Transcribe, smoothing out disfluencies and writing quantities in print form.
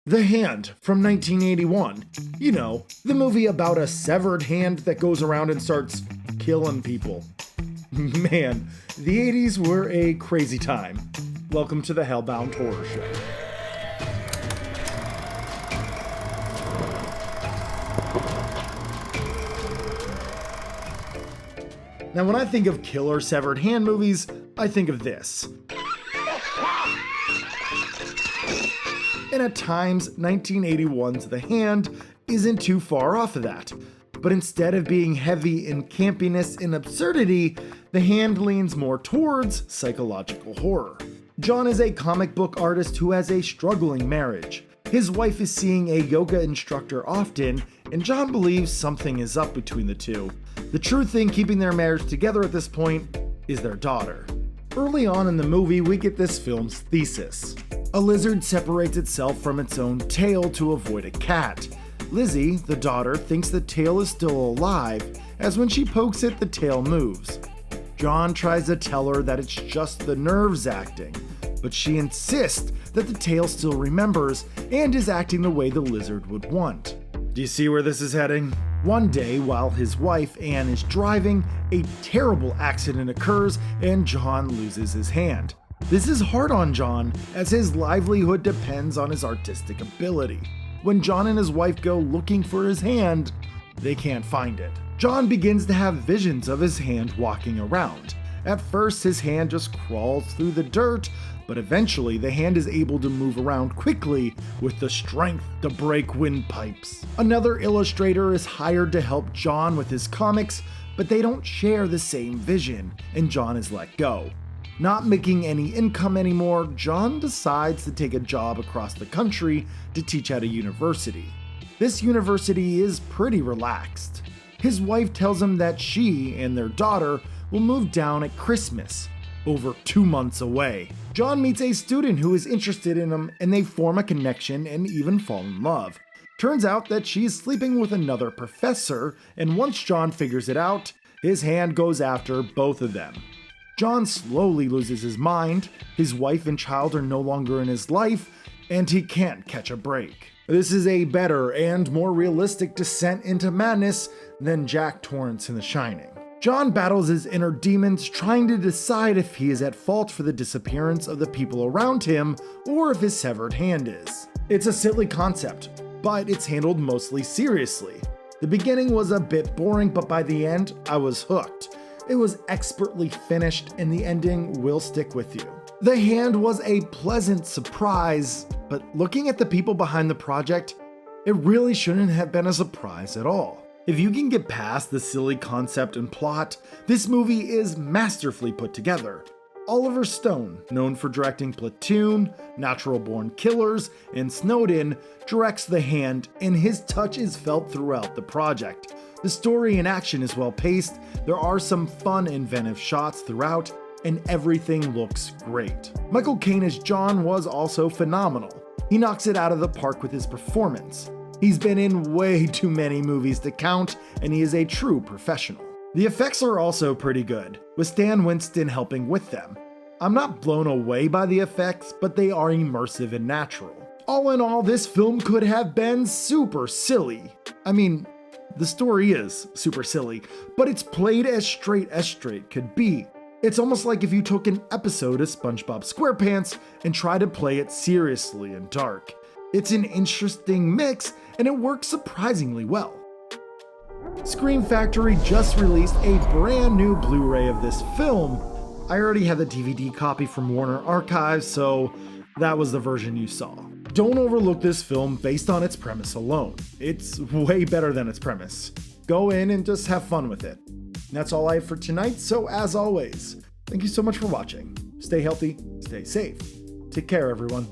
The Hand from 1981. You know, the movie about a severed hand that goes around and starts killing people. Man, the 80s were a crazy time. Welcome to the HellBound Horror Show. Now, when I think of killer severed hand movies, I think of this. And at times, 1981's The Hand isn't too far off of that. But instead of being heavy in campiness and absurdity, The Hand leans more towards psychological horror. John is a comic book artist who has a struggling marriage. His wife is seeing a yoga instructor often, and John believes something is up between the two. The true thing keeping their marriage together at this point is their daughter. Early on in the movie, we get this film's thesis. A lizard separates itself from its own tail to avoid a cat. Lizzie, the daughter, thinks the tail is still alive, as when she pokes it, the tail moves. John tries to tell her that it's just the nerves acting, but she insists that the tail still remembers and is acting the way the lizard would want. Do you see where this is heading? One day, while his wife, Anne, is driving, a terrible accident occurs and John loses his hand. This is hard on John, as his livelihood depends on his artistic ability. When John and his wife go looking for his hand, they can't find it. John begins to have visions of his hand walking around. At first, his hand just crawls through the dirt, but eventually the hand is able to move around quickly with the strength to break windpipes. Another illustrator is hired to help John with his comics, but they don't share the same vision, and John is let go. Not making any income anymore, John decides to take a job across the country to teach at a university. This university is pretty relaxed. His wife tells him that she and their daughter will move down at Christmas, over 2 months away. John meets a student who is interested in him, and they form a connection and even fall in love. Turns out that she's sleeping with another professor, and once John figures it out, his hand goes after both of them. John slowly loses his mind, his wife and child are no longer in his life, and he can't catch a break. This is a better and more realistic descent into madness than Jack Torrance in The Shining. John battles his inner demons, trying to decide if he is at fault for the disappearance of the people around him or if his severed hand is. It's a silly concept, but it's handled mostly seriously. The beginning was a bit boring, but by the end, I was hooked. It was expertly finished, and the ending will stick with you. The Hand was a pleasant surprise, but looking at the people behind the project, it really shouldn't have been a surprise at all. If you can get past the silly concept and plot, this movie is masterfully put together. Oliver Stone, known for directing Platoon, Natural Born Killers, and Snowden, directs The Hand, and his touch is felt throughout the project. The story and action is well paced, there are some fun, inventive shots throughout, and everything looks great. Michael Caine as John was also phenomenal. He knocks it out of the park with his performance. He's been in way too many movies to count, and he is a true professional. The effects are also pretty good, with Stan Winston helping with them. I'm not blown away by the effects, but they are immersive and natural. All in all, this film could have been super silly. I mean, the story is super silly, but it's played as straight could be. It's almost like if you took an episode of SpongeBob SquarePants and tried to play it seriously and dark. It's an interesting mix, and it works surprisingly well. Scream Factory just released a brand new Blu-ray of this film. I already had the DVD copy from Warner Archives, so that was the version you saw. Don't overlook this film based on its premise alone. It's way better than its premise. Go in and just have fun with it. That's all I have for tonight, so as always, thank you so much for watching. Stay healthy, stay safe. Take care, everyone.